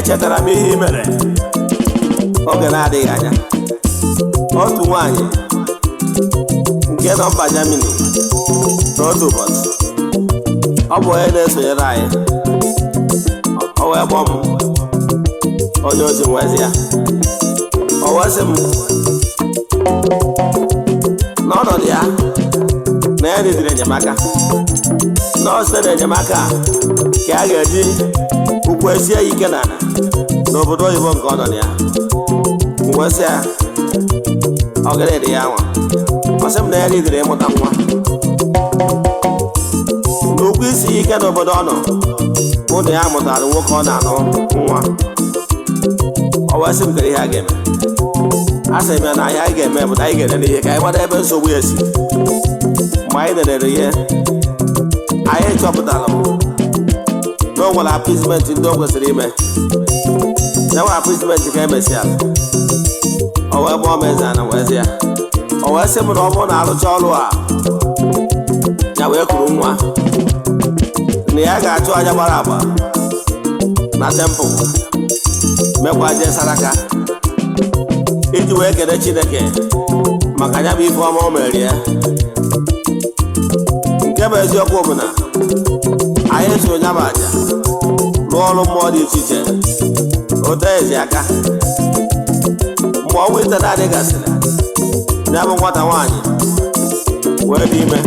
echetara m ihe mere oge na-adịghị anya. Otu nwaanyị nke nọ mba Germany n'otu ụbọchị, ọ bụ onye na-esonyere anyị, o wee kpọọ m onye ozi nwezi ya, o wee sị m n'ọnọdụ ya na ya dịrị enyemaka, na ọ site n'enyemaka ka a ga-eji ukwu esie ya ike n'ala n'obodo oyibo nke ọ nọ na ya. Wee sị ya ọ ga-ede ya nwa, ọ sị m na ya dịrị ịmụta nwa, n'ukwu isi ike n'obodo ọ nọ mụ na ya mụtara nwoke ọ na-anụ nwa. O wee sị m kere ihe a ga-eme. A sị m ya na ihe anyị ga-eme bụ na anyị ga-elele ihe ka anyị gbada ebe nsogbu ya si. Mgbe anyị lelere ihe, anyị chọpụtara na o nwere apizment ndị o kwesịrị ime. Ya nwere apizment ka emesịara, o wee gbaa m Eze-Ana wee sị ya, o wee sị m na ọ bụrụ na arụcha ọrụ a ya wee kuru nwa, na ya ga-achụ aja gbara agba na tempụl mekwa je saraka iji wee kele Chineke maka ya bụ ife ọma o mere ya. Nke bụ eziokwu bụ na anyị so ya bụ aja rụọ ọrụ mmụọ dị iche iche otu ezi aka. Mgbe ọnwa ite na-adị gasịrị, ya bụ nwata nwaanyị wee dị ime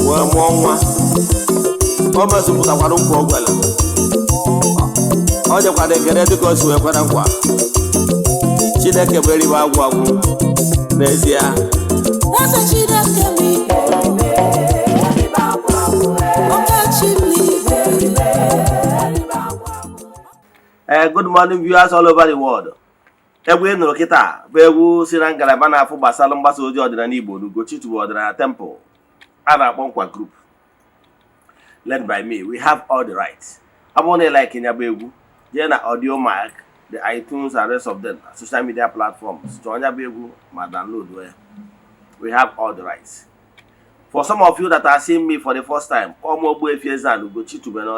wee mụọ nwa. O mezupụtakwara nkwa o kwere, o jekwara ekele dịka o si wee kwere nkwa. Chineke bụ eribe agwụ agwụ n'ezie. Good morning viewers all over the world. Egwu ị nụrụ kịta bụ egwu si na ngalaba na-afụ gbasara mgbasa ozi ọdịnala Igbo n'Ugochi tụbụ ọdịnala temple a na-akpọ Nkwa Group led by me. We have all the rights. Ọ bụrụ na ị like ya bụ egwu, jee na Audio Mark, the iTunes and rest of them social media platforms, chọọ ya bụ egwu ma download ya. We have all the rights. For some of you that are seeing me for the first time, Omogbu Eze-Ana Ugochi tụbụ na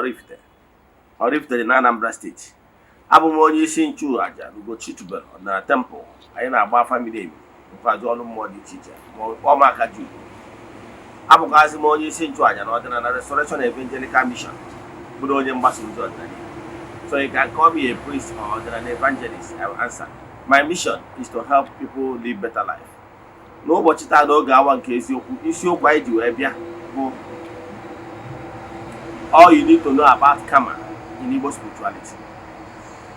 Oraifite dị na Anambra State. Abụ m onye isi nchụaja Ugochi tụbụ na temple. Anyị na-agba family emi nkwado ọrụ mmụọ dị iche iche ọmaka Juu. Abụkwazi m onye isi nchụaja na ọdịnala Restoration Evangelical Mission, bụrụ onye mgbasa ozi ọdịnala. So you can call me a priest or an evangelist. I will answer. My mission is to help people live better life. N'ụbọchị taa n'oge awa nke eziokwu, isiokwu anyị ji wee bịa bụ all you need to know about karma in Igbo spirituality.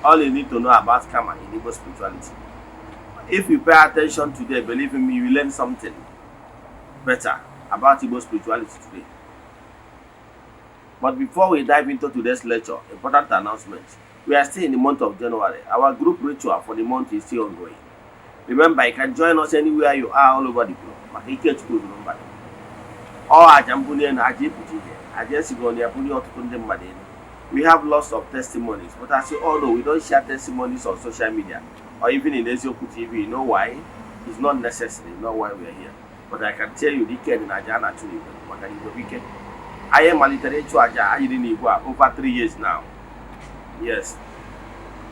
All you need to know about karma in Igbo spirituality. If you pay attention today, believe in me, you will learn something better about Igbo spirituality today. But before we dive into today's lecture, important announcement. We are still in the month of January. Our group ritual for the month is still ongoing. Remember, you can join us anywhere you are all over the globe. We have lots of testimonies, but as you all know, we don't share testimonies on social media or even in Ezioku TV. You know why? It's not necessary, not why we are here. But I can tell you, the kid in Eze-Ana too, but I weekend. I am a literature over 3 years now. Yes.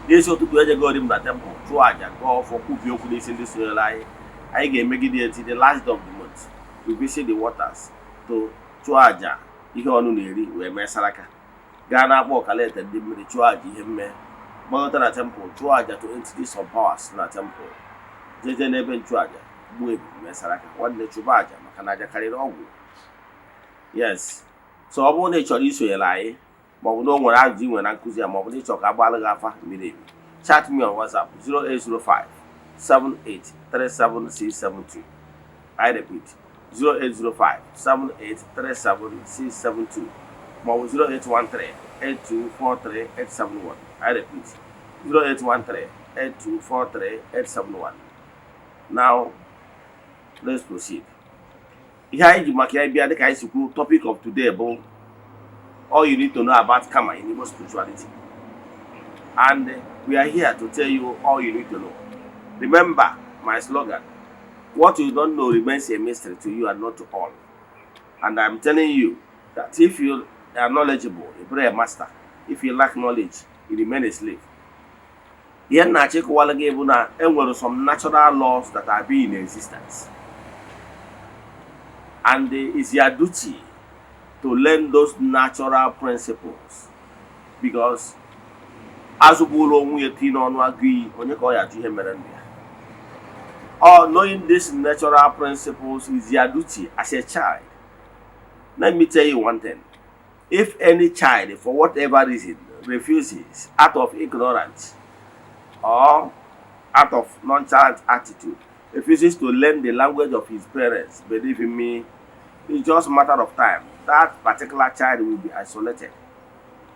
This is to go in the temple. Go for cooking in this line. I can make it the last of the month. We visit the waters to Chuaja. Ihe onu na-eri wee mee saraka. Gaa na akpọ kalete ndị mmiri chụọ aja ihe mme. Gbagota na temple chụọ aja to entities of powers na temple. Jeje n'ebe nchụ aja gbuo ebu mee saraka. Nwanne chụba aja maka na aja karịrị ọgwụ. Yes. So ọ bụrụ na ị chọrọ isonyere anyị ma ọ bụ na o nwere ajụjụ inwe na nkụzi ya ma ọ bụ na ị chọrọ ka agbalị gị afa mmiri emi, chat me on WhatsApp 0805 7837672. I repeat 0805 7837672 ma ọ bụ 0813 8243 871. I repeat 0813 8243 871. Now let's proceed. Ihe anyị ji maka ya bịa dịka anyị si kwuo, topic of today bụ all you need to know about karma in Igbo spirituality. And we are here to tell you all you need to know. Remember my slogan, what you don't know remains a mystery to you and not to all. And I'm telling you that if you are knowledgeable, you are a master. If you lack knowledge, you remain a slave. Ihe na-achọ ịkọwara gị bụ na enwere some natural laws that are being in existence, and it's your duty to learn those natural principles, because azụbụrụ onwe ya tinye n'ọnụ agụ iyi onye ka ọ ya ajụ ihe mere ndụ ya. All knowing these natural principles is your duty as a child. Let me tell you one thing. If any child, for whatever reason, refuses out of ignorance or out of nonchalant attitude, refuses to learn the language of his parents, believe in me, it's just a matter of time. That particular child will be isolated,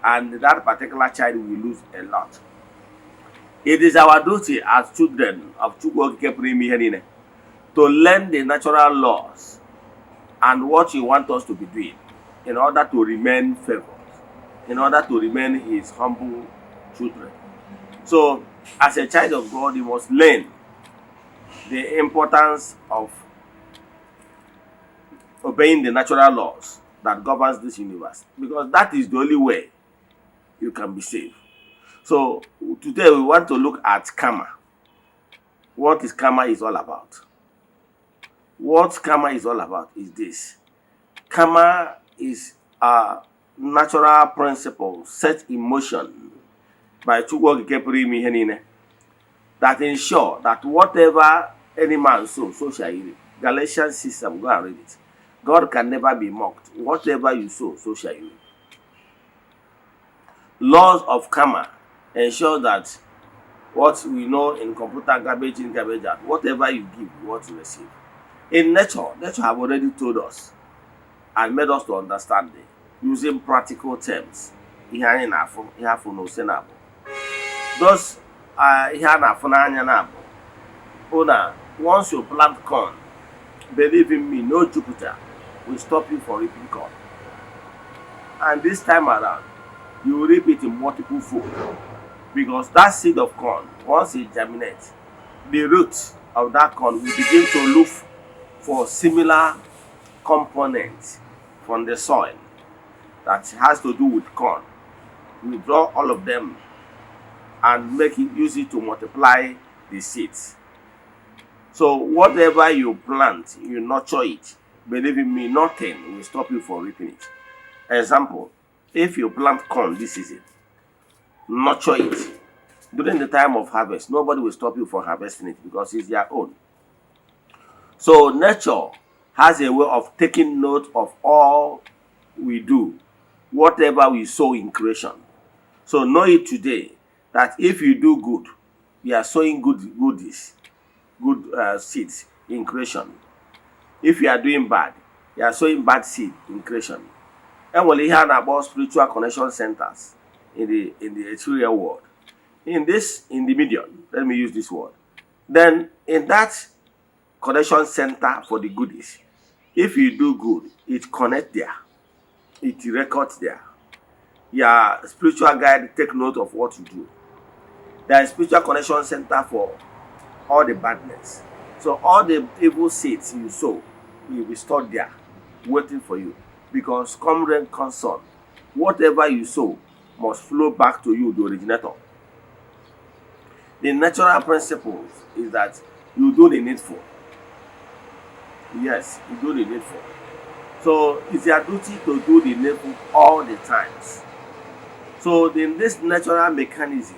and that particular child will lose a lot. It is our duty as children of Chukwu to learn the natural laws and what you want us to be doing in order to remain favored, in order to remain his humble children. So, as a child of God, you must learn the importance of obeying the natural laws that governs this universe, because that is the only way you can be saved. So today we want to look at karma. What is karma is all about? What karma is all about is this. Karma is a natural principle set in motion by Chukwu that ensure that whatever any man sows, so shall he reap. Galatians 6, go and read it. God can never be mocked. Whatever you sow, so shall you reap. Laws of karma ensure that what we know in computer, garbage in, garbage out, whatever you give, what you receive. In nature have already told us and made us to understand it using practical terms. Those once you plant corn, believe in me, no Jupiter will stop you from reaping corn. And this time around, you will reap it in multiple fold. Because that seed of corn, once it germinates, the roots of that corn will begin to look for similar components from the soil that has to do with corn. You draw all of them and use it to multiply the seeds. So whatever you plant, you nurture it. Believe in me, nothing will stop you from reaping it. Example, if you plant corn this season, nurture it. During the time of harvest, nobody will stop you from harvesting it because it's their own. So nature has a way of taking note of all we do, whatever we sow in creation. So know it today that if you do good, you are sowing good seeds in creation. If you are doing bad, you are sowing bad seed in creation. And we'll hear about spiritual connection centers in the exterior world. In the medium, let me use this word. Then in that connection center for the goodies, if you do good, it connects there. It records there. Your spiritual guide take note of what you do. There is spiritual connection center for all the badness. So all the evil seeds you sow will be stored there, waiting for you. Because come rain, come sun, whatever you sow must flow back to you, the originator. The natural principle is that you do the needful. Yes, you do the needful. So it's your duty to do the needful all the times. So in this natural mechanism,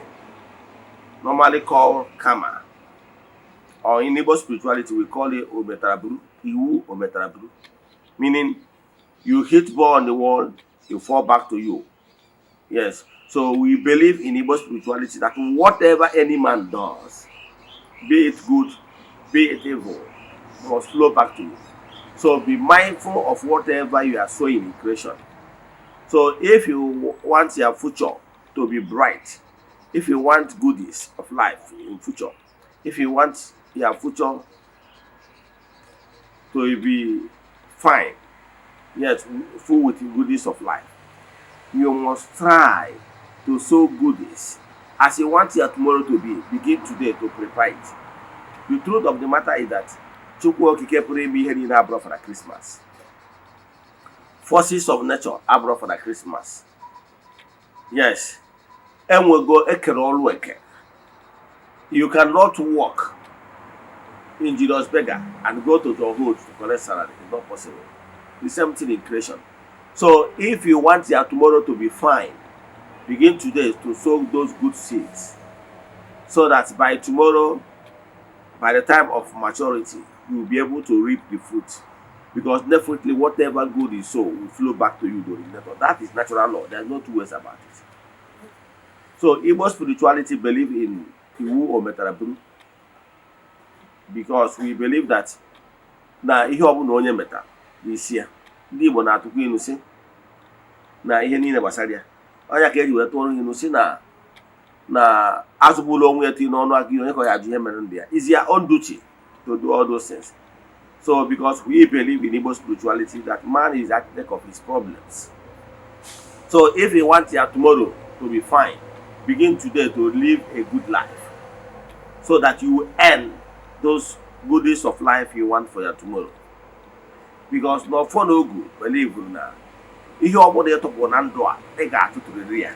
normally called karma, or in Igbo spirituality we call it ometaraburu, iwu ometaraburu, meaning you hit ball on the wall, it fall back to you. Yes. So we believe in Igbo spirituality that whatever any man does, be it good, be it evil, must flow back to you. So be mindful of whatever you are sowing in creation. So if you want your future to be bright, if you want goodies of life in future, if you want your future to be fine, yet full with goodies of life, you must try to sow goodies as you want your tomorrow to be. Begin today to prepare it. The truth of the matter is that Chukwu Okike pụrụ ime ihe niile abụrụ for the Christmas. Forces of nature abụrụ for the Christmas. Yes. Enwego ekere ọlụ eke. You cannot work in Julius Berger and go to your home to collect salary. It's not possible. The same thing in creation. So if you want your tomorrow to be fine, begin today to sow those good seeds, so that by tomorrow, by the time of maturity, you will be able to reap the fruit. Because definitely whatever good you sow will flow back to you during the originator. That is natural law. There is no two ways about it. So Igbo spirituality believe in Iwu or Metaraburu, because we believe that na ihe ọbụla onye meta n'isi ya, ndị Igbo na-atụkwa ilu si na ihe niile gbasara ya. Ọnya ka eji wee tụọrọ ilu si na azụgbula onwe ya tinye n'ọnụ aka onye ka ya ajụ ihe mere ndị ya. Is your own duty to do all those things. So because we believe in Igbo spirituality that man is architect of his problems. So if you want your tomorrow to be fine, begin today to live a good life, so that you will earn those goodies of life you want for your tomorrow. Because no for no good, believe na ihe ọbụla ịtụpụ na ndụ a ị ga-atụtụrịrị ya.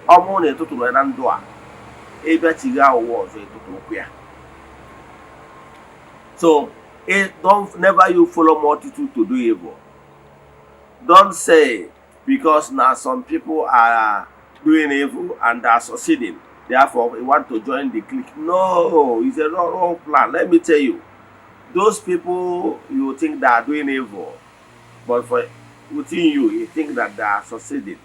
Ọ bụrụ na ịtụtụrụ na ndụ a, ebe chigha ụwa ọzọ ịtụtụrụkwa ya. So never you follow multitude to do evil. Don't say because now some people are doing evil and are succeeding, therefore we want to join the clique. No, it's a wrong plan. Let me tell you, those people you think they are doing evil, but within you think that they are succeeding.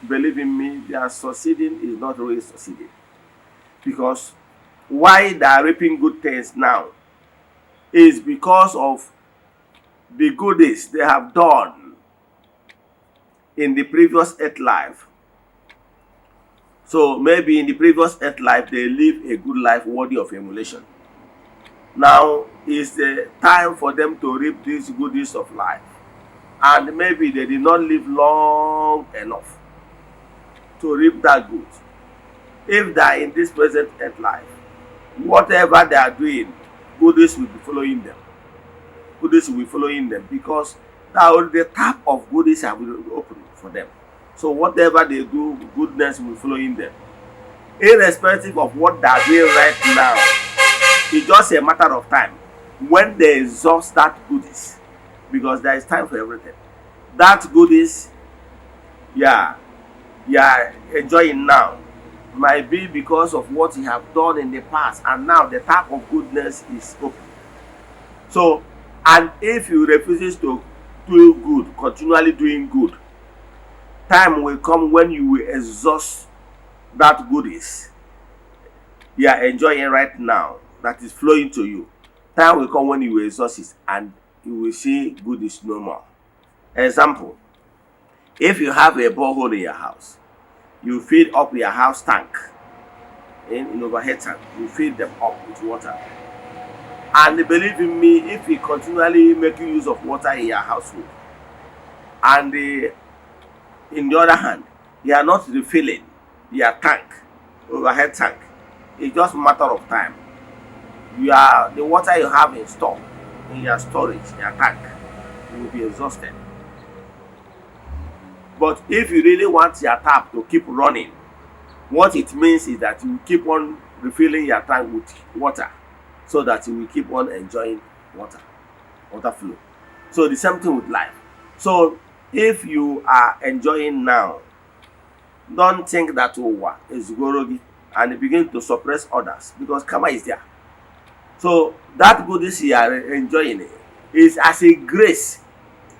Believe in me, their succeeding is not really succeeding. Because why they are reaping good things now is because of the goodies they have done in the previous earth life. So maybe in the previous earth life they live a good life worthy of emulation. Now is the time for them to reap these goodies of life, and maybe they did not live long enough to reap that good. If they are in this present earth life, whatever they are doing, goodies will be following them. Goodies will be following them, because now the tap of goodies have been opened for them. So whatever they do, goodness will be following them. Irrespective of what they are doing right now, it's just a matter of time when they exhaust that goodies, because there is time for everything. That goodies, you are enjoying now, might be because of what you have done in the past, and now the tap of goodness is open. So, and if you refuse to do good, continually doing good, time will come when you will exhaust that goodies you are enjoying right now, that is flowing to you. Time will come when you will exhaust it, and you will see goodies no more. Example, if you have a borehole in your house, you fill up your house tank in overhead tank, you fill them up with water. And believe in me, if you continually make use of water in your household, and in the other hand, you are not refilling your tank, overhead tank, it's just a matter of time. The water you have in store, in your storage, your tank, will be exhausted. But if you really want your tap to keep running, what it means is that you keep on refilling your tank with water, so that you will keep on enjoying water flow. So the same thing with life. So if you are enjoying now, don't think that is gorogi and begin to suppress others, because karma is there. So that goodness you are enjoying is as a grace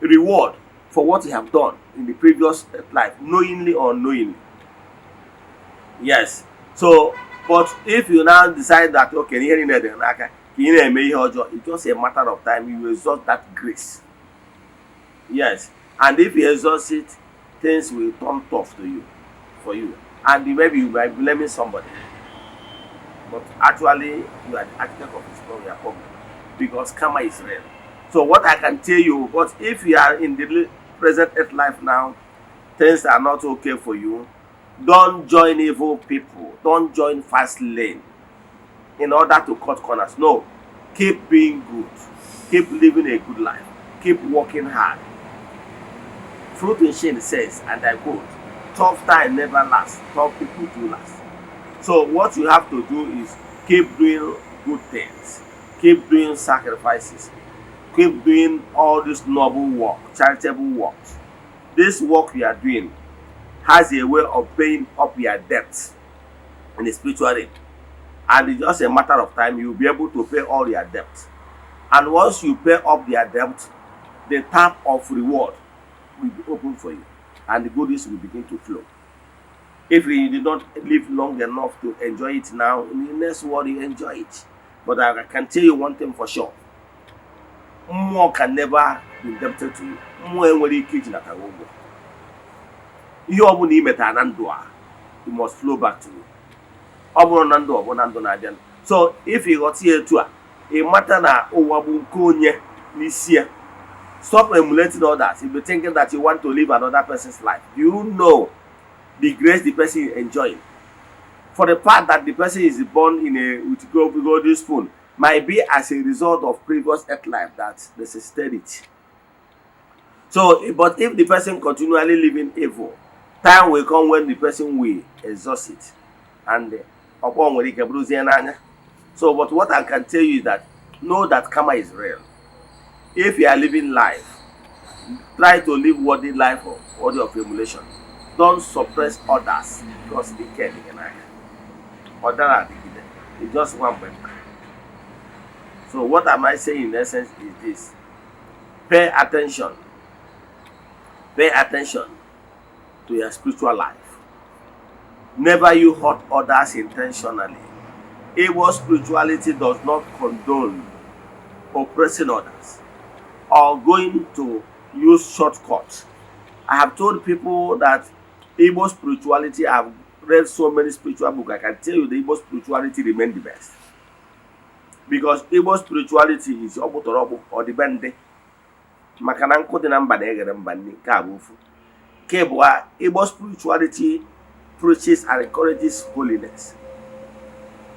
reward for what you have done in the previous life, knowingly or unknowingly. Yes. So, but if you now decide that okay, it's just a matter of time, you will exhaust that grace. Yes. And if you exhaust it, things will turn tough for you. And maybe you might be blaming somebody. But actually, you are the architect of your problem, because karma is real. So what I can tell you, but if you are in the present earth life now, things are not okay for you, don't join evil people. Don't join fast lane in order to cut corners. No. Keep being good. Keep living a good life. Keep working hard. Fruit in Shane says, and I quote, tough time never lasts, tough people do last. So what you have to do is keep doing good things, keep doing sacrifices, keep doing all this noble work, charitable works. This work you are doing has a way of paying up your debts in the spiritual realm. And it's just a matter of time you'll be able to pay all your debts. And once you pay up their debt, the tap of reward will be open for you, and the goodies will begin to flow. If you did not live long enough to enjoy it now, in the next world you enjoy it. But I can tell you one thing for sure. More can never be indebted to you. More enwere ike iji nata ụgwọ. Ihe ọ bụla i metara na ndụ a, it must flow back to you. Ọ bụrụ na ndụ ọ bụ na ndụ na-abịa. So if you ghọta ya etu a, ị mata na ụwa bụ nke onye n'isi ya. Stop emulating others. If you're thinking that you want to live another person's life, do you know the grace the person is enjoying? For the fact that the person is born in a with golden spoon might be as a result of previous earth life that necessitated it. So, but if the person continually living evil, time will come when the person will exhaust it, and upon when he can bruise the anya. So, but what I can tell you is that know that karma is real. If you are living life, try to live worthy life or worthy of emulation. Don't suppress others because they care. It's just one member. So what am I saying in essence is this: pay attention. Pay attention to your spiritual life. Never you hurt others intentionally. Igbo spirituality does not condone oppressing others or going to use shortcuts. I have told people that Igbo spirituality, I've read so many spiritual books, I can tell you the Igbo spirituality remains the best. Because Igbo spirituality is obutorobu or the bende. Makana nkụ dị na mba na-eghere mba nni nke a bụ ofu. Nke bụ Igbo spirituality preaches and encourages holiness.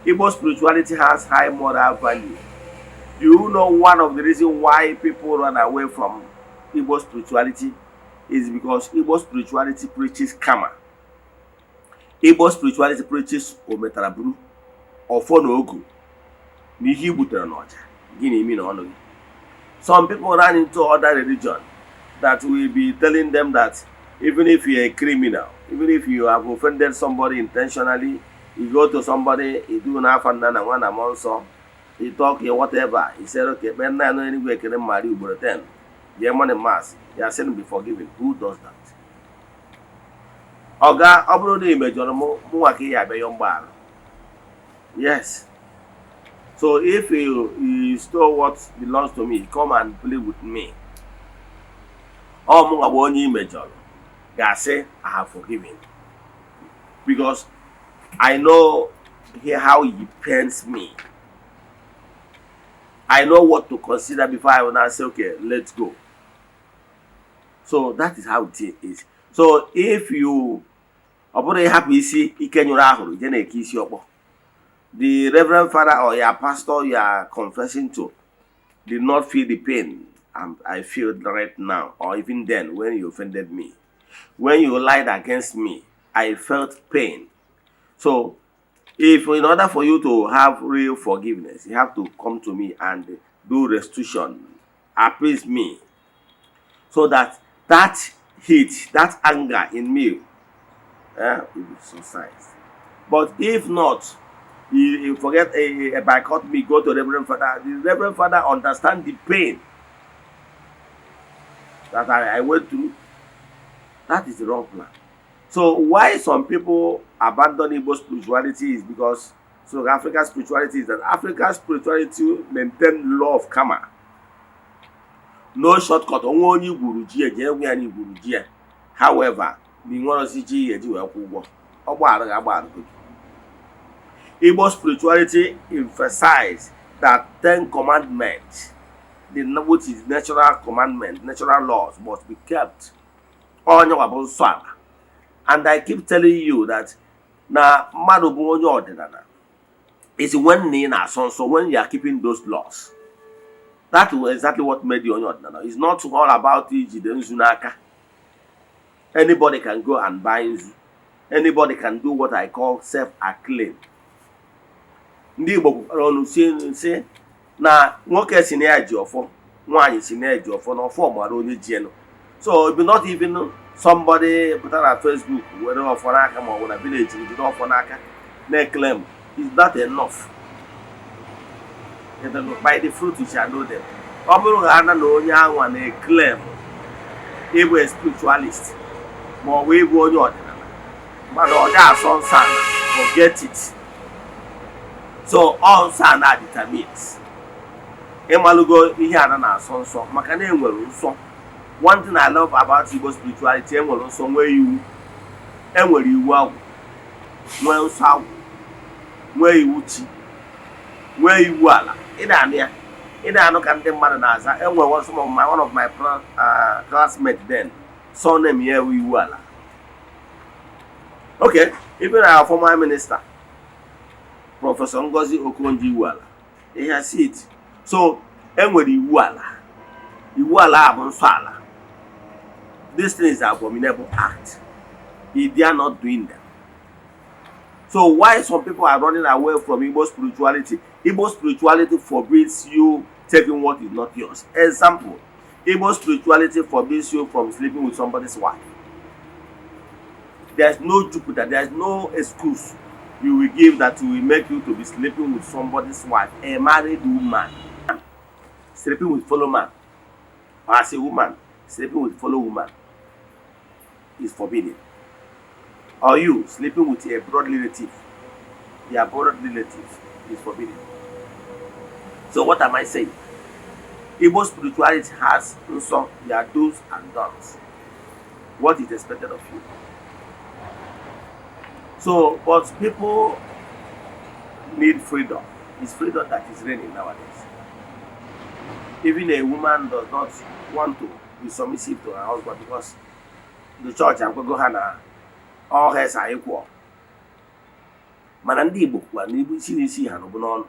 Igbo spirituality has high moral value. Do you know one of the reasons why people run away from Igbo spirituality is because Igbo spirituality preaches karma. Igbo spirituality preaches ometaraburu, ofo na ogu, n'ihe igbutere n'ọja, gịnị imi na ọnụ gị. Some people run into other religion that will be telling them that even if you're a criminal, even if you have offended somebody intentionally, you go to somebody, you do an afanda and one among some, you talk here, whatever, he said, okay, but now anyway, can marry you, but then, the money mass, you are saying be forgiven. Who does that? Oga, obro image on muwaki ya be yombar. Yes. So if you store what belongs to me, come and play with me. Oh, munga wonyi image on. God say, I have forgiven. Because I know how he pains me. I know what to consider before I will now say, okay, let's go. So that is how it is. So if you the Reverend Father or your pastor you are confessing to did not feel the pain I feel right now, or even then when you offended me. When you lied against me, I felt pain. So if in order for you to have real forgiveness, you have to come to me and do restitution, appease me, so that heat, that anger in me will be subsided. But if not, you forget boycott me, go to Reverend Father. The Reverend Father understand the pain that I went through. That is the wrong plan. So why some people abandon Igbo spirituality is because so African spirituality is that African spirituality maintain law of karma. No shortcut. However, Igbo spirituality emphasizes that 10 commandments, which is natural commandments, natural laws, must be kept. And I keep telling you that now it's when you are keeping those laws. That was exactly what made you ordinary. It's not all about Zunaka. Anybody can go and buy Nzu. Anybody can do what I call self-acclaim. Ndị Igbo kwukwara ọnụ si na nwoke si na ya ji ọfọ, nwaanyị si na ya ji ọfọ, na ọfọ mara onye ji enu. So it be not even somebody put on Facebook were ọfọ n'aka ma ọ bụ na village jide ọfọ n'aka na-claim. Is that enough? By the fruit you shall know them. Ọ bụrụ na ana na onye anwa na-claim ịbụ a spiritualist ma ọ bụ ịbụ onye ọdịnala, mmadụ ọ dị asọ nsọ ana, forget it. So all nsọ ana determines ịmalụgo ihe ana na-asọ nsọ maka na enwere nsọ. One thing I love about Igbo spirituality, enwere nsọ nwee iwu. Enwere iwu agwụ, nwee nsọ agwụ, nwee iwu chi, nwee iwu ala. Ị na-anụ ya, ị na-anụ ka ndị mmadụ na-aza. Enwere one of my classmates then, saw name ya iwu ala. Okay, even our former minister, Professor Ngozi Okonjo iwu ala. He has seen it. So, enwere iwu ala. Iwu ala bụ nsọ ala. This thing is an abominable act. If they are not doing them. So why some people are running away from Igbo spirituality? Igbo spirituality forbids you taking what is not yours. Example, Igbo spirituality forbids you from sleeping with somebody's wife. There's no Jupiter, there's no excuse you will give that will make you to be sleeping with somebody's wife. A married woman sleeping with fellow man, or as a woman sleeping with fellow woman is forbidden. Or you sleeping with a blood relative, your blood relative is forbidden. So what am I saying? Igbo spirituality has also their do's and don'ts. What is expected of you. So, but people need freedom. It's freedom that is reigning nowadays. Even a woman does not want to be submissive to her husband because the church and go hana all hairs are equal. Mana ndị Igbo kwa na ibu isi n'isi ha n'ọbụ n'ọnụ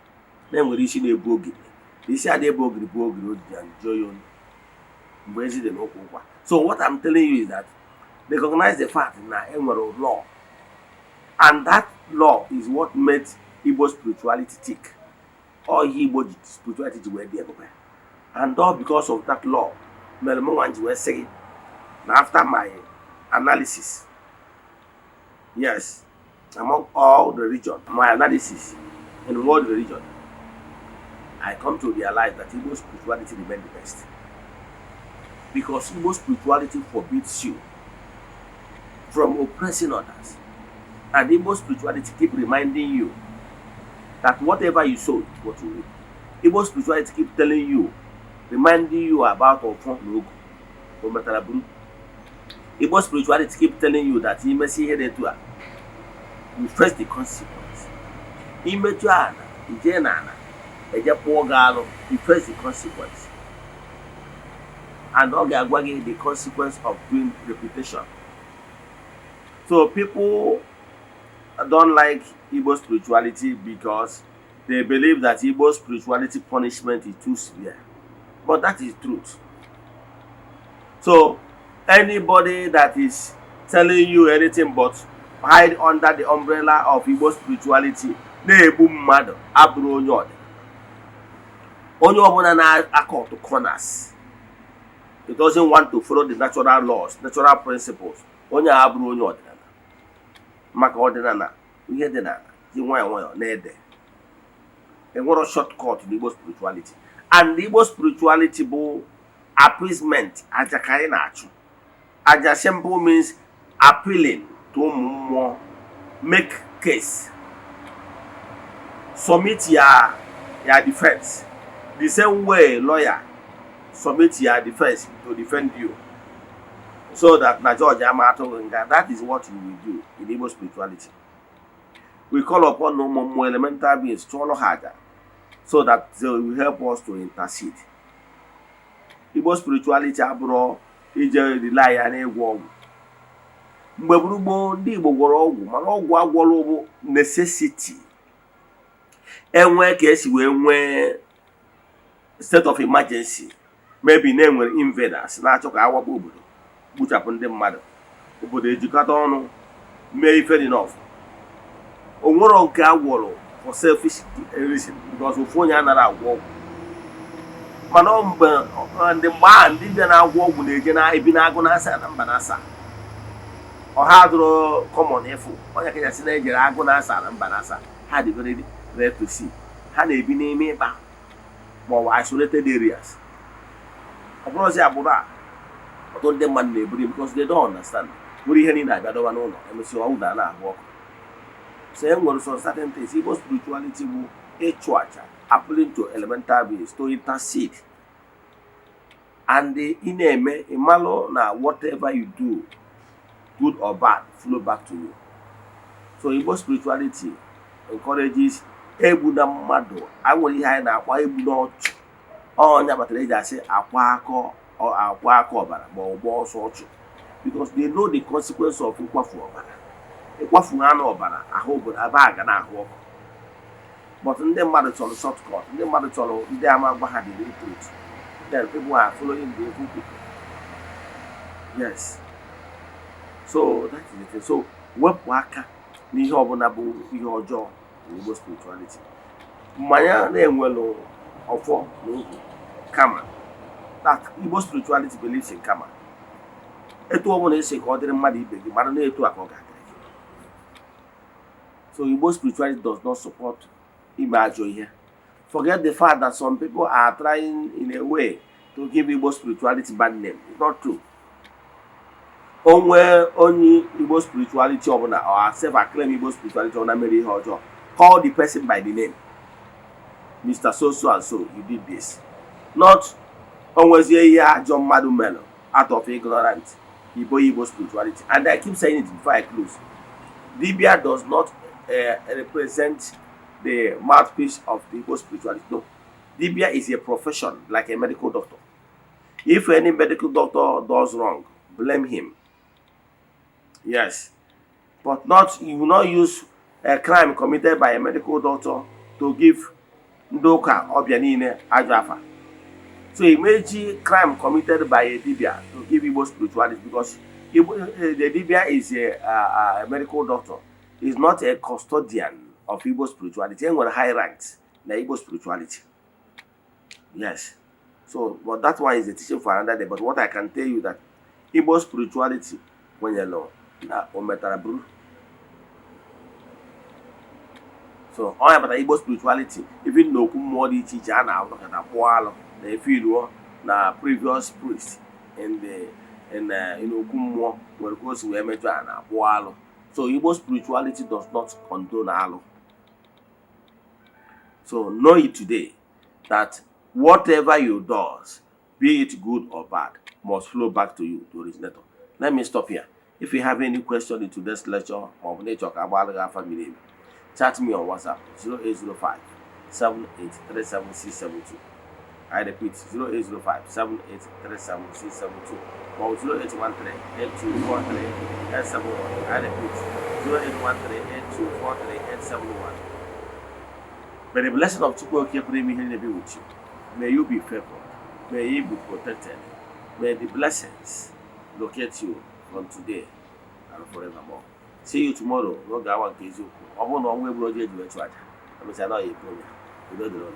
na-enwere isi na-ebu ogiri. Isi adị ebu ogiri bụ ogiri o ji njọ ya onu mgbe ezi dị n'okwu ụkwa. So what I'm telling you is that recognize the fact na enwere law, and that law is what made Igbo spirituality tick. All Igbo spirituality were there, and all because of that law. Melmonwanji were saying, after my analysis, yes, among all the region, my analysis in all the region, I come to realize that Igbo spirituality remains the best. Because Igbo spirituality forbids you from oppressing others. And Igbo spirituality keep reminding you that whatever you sow is what you reap. Igbo spirituality keep telling you, reminding you about Ofon Nogu or Metalabru. Igbo spirituality keep telling you that you may see here you face the consequence. Eze-Ana, Eze-Ana, you face the consequence. And the consequence of doing reputation. So people don't like Igbo spirituality because they believe that Igbo spirituality punishment is too severe. But that is truth. So anybody that is telling you anything but hide under the umbrella of Igbo spirituality, na-ebu mmadụ abụrụ onye ọdịnala. Onye ọbụla na-akọ to corners. It doesn't want to follow the natural laws, natural principles. Onye abụrụ onye ọdịnala. Maka ọdịnala, ihe dị n'ala, ji nwayọọ nwayọọ na-ede. Enwere shortcut in Igbo spirituality. And Igbo spirituality bụ appeasement, aja ka anyị na-achụ. Aja simple means appealing to ụmụ mmụọ, make case, submit your defense. The same way lawyer submit your defense to defend you. So that na George Amato, that is what you will do in Igbo spirituality. We call upon no more elemental beings to follow harder, so that they will help us to intercede. Igbo spirituality abụrụ ije rely on egwu ọgwụ. Mgbe gboo ndị Igbo gwọrọ ọgwụ, mana ọgwụ agwọrọ bụ necessity. Enwe ka esi wee nwee state of emergency, maybe na-enwere invaders na-achọ ka awakpo obodo, gbuchapụ ndị mmadụ. Obodo ejikọta ọnụ mee ife enough. O nwere nke agwọrọ for selfish reason because ofu onye anara agwọ ọgwụ. Mana mgbe ndị mgbe ndị bịa na-agwọ ọgwụ na-eje na-ebi n'agụ na-asa na mba na-asa. Ọha dụrụ common ịfụ onye Kenya si na-ejere agụ na-asa na mba na-asa. Ha dị very rare to see. Ha na-ebi n'ime ịba ma ọ bụ isolated areas. Ọ bụrụzi agbụrụ a ọtụtụ ndị mmadụ na-eburu because they don't understand. Bụrụ ihe niile abịa dọba n'ụlọ emesi ọwụda na-agụ ọkụ. So e nwere some certain things. Igbo spirituality bụ ịchụ aja appealing to elemental beings to intercede. And ị na-eme ịmalụ na whatever you do, good or bad, flow back to you. So Igbo spirituality encourages egbu na mmadụ. Anwere ihe anyị na-akwa egbu n'ọchụ. Ọnya kpatara eji asị akwa aka ọbara ma ọ gba ọsọ ọchụ. Because they know the consequence of ịkwafu ọbara. Ịkwafu anụ ọbara ahụ obodo ebe a ga na-ahụ ọkụ. But ndị mmadụ chọrọ shortcut. Ndị mmadụ chọrọ ndị ama gwa ha the real truth. Then people are following the evil people. Yes. So that is the thing. So wepụ aka n'ihe ọbụla bụ ihe ọjọọ in Igbo spirituality. Mmanya na-enwelu ọfọ na ugwu kama. That Igbo spirituality believes in kama. Etu ọbụla esi ka ọ dịrị mmadụ ibe gị mara na-etu aka ọ ga-adịrị gị. So Igbo spirituality does not support ime ajọ ihe. Forget the fact that some people are trying in a way to give Igbo spirituality bad name. It's not true. Onwe only Igbo spirituality ọbụla or self-acclaim Igbo spirituality ọbụla mere ihe ọjọọ, call the person by the name. Mr. So and so, you did this. Not onwezie ihe ajọ mmadụ mere out of ignorance. Igbo spirituality. And I keep saying it before I close. Dibia does not represent the mouthpiece of the Igbo spirituality. No. Dibia is a profession like a medical doctor. If any medical doctor does wrong, blame him. Yes. But not, you will not use a crime committed by a medical doctor to give Ndoka or Bianine Ajafa. So imagine crime committed by a Dibia to give Igbo spirituality because the Dibia is a medical doctor. Is not a custodian of Igbo spirituality. And high ranks in Igbo spirituality. Yes. So, but that one is a teaching for another day. But what I can tell you that Igbo spirituality, when you know, so all about Igbo spirituality, even though Kumodi teacher now look at a poalo, they feel na previous priest in the Kummo where goes to Emetra and a poalo. So Igbo spirituality does not condone alo. So know it today that whatever you do, be it good or bad, must flow back to you, to originator. Let me stop here. If you have any question in today's lecture or nature about family, chat me on WhatsApp 0805 7837672. I repeat 0805 7837672 or 0813 8243 871. I repeat 0813 8243 871. May the blessing of Chukwu keep me here be with you. May you be favored. May you be protected. May the blessings locate you from today and forevermore. See you tomorrow. No gawa kezu. Obo no nwe broje ju etu aja. Emi say na ye program.